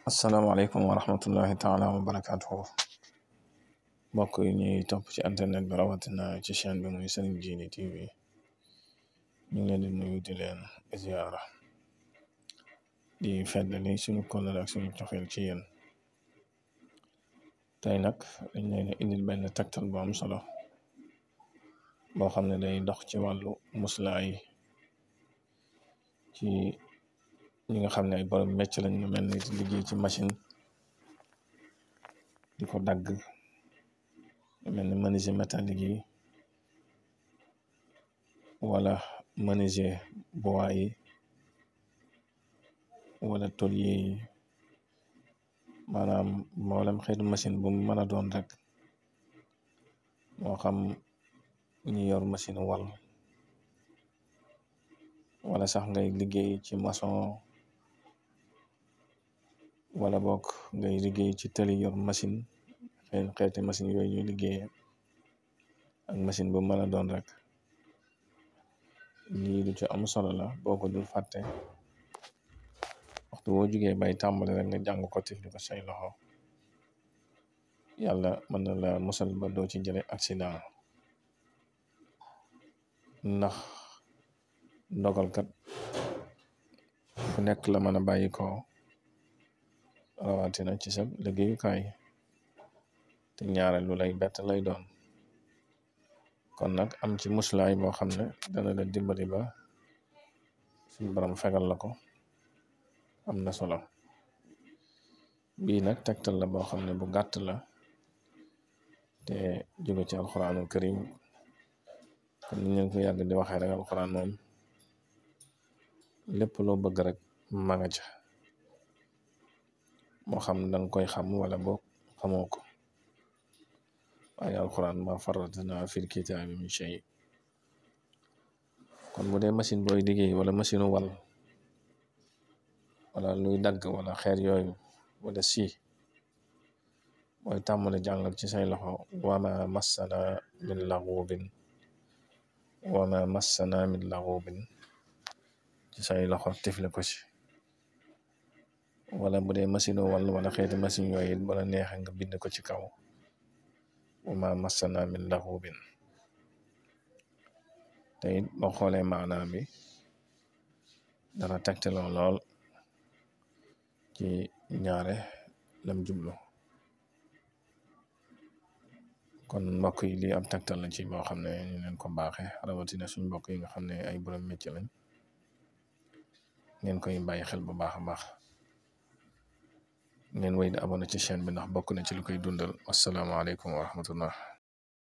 asalaamaaleykum wa rahmatullahi taala wa barakaatuhu mbokk yi ñuy topp ci internet bi rawatina ci chaîne bi muy Serigne Djily TV ñu ngi leen di nuyu di leen ziyaara di feddali suñu kóllëre ak suñu cofeel ci yéen. tey nag dañ leen indil benn tegtal bu am solo boo xam ne day dox ci wàllu muslaay ci ñi nga xam ne ay borom mecc lañ ñu mel ni di liggéey ci machine di ko dagg mel ni menuisier métallique yi wala menuisier bois yi wala tôlier yi maanaam mboolem xeetu machine bu mën a doon rek moo xam ñi yor machine wal wala sax ngay liggéey ci maçon wala bokk ngay liggéey ci tëli yor machine xeeti machine yooyu ñuy liggéey ak machine bu mën a doon rek lii lu ci am solo la boo ko dul fàtte waxtu boo jugee bay tàmbali rek nga jàng ko tifli ko say loxo yàlla mën na la musal ba doo ci jële accident ndax ndogalkat fu nekk la mën a bàyyi ko rawatina ci sa liggéeyukaay te ñaare lu lay bett lay doon kon nag am ci muslaay boo xam ne dana la dimbali ba suñu borom fegal la ko am na solo. bii nag tegtal la boo xam ne bu gàtt la te jóge ci alxuraanul karim kon ni ñu ko yàgg di waxee rek alxuraan moom lépp loo bëgg rek maga ca moo xam danga koy xam wala boo xamoo ko waaye alxuraan ma farratna fil kitaabi min shay. kon bu dee machine booy liggéey wala machine wal wala luy dagg wala xeer yooyu wala booy tàmmale jàngal ci say loxo wama massana min laghubin wama massana min laghubin ci say loxo tifle ko ci wala bu dee machine wal wala xeeti machine yooyu it bala neexe nga bind ko ci kaw wama massana min laghubin te it boo xoolee maanaam bi dana tegtaloo lool ci ñaare lam jublu. kon mbokk yi lii ab tegtal la ci boo xam ne ñu leen ko baaxee rawatina suñ mbokk yi nga xam ne ay borom métier lañ ngeen koy bàyyi xel bu baax a baax ngeen wéy di abonné ci chaîne bi ndax bokk na ci lu koy dundal. wasalaamaaleykum wa rahmatullah.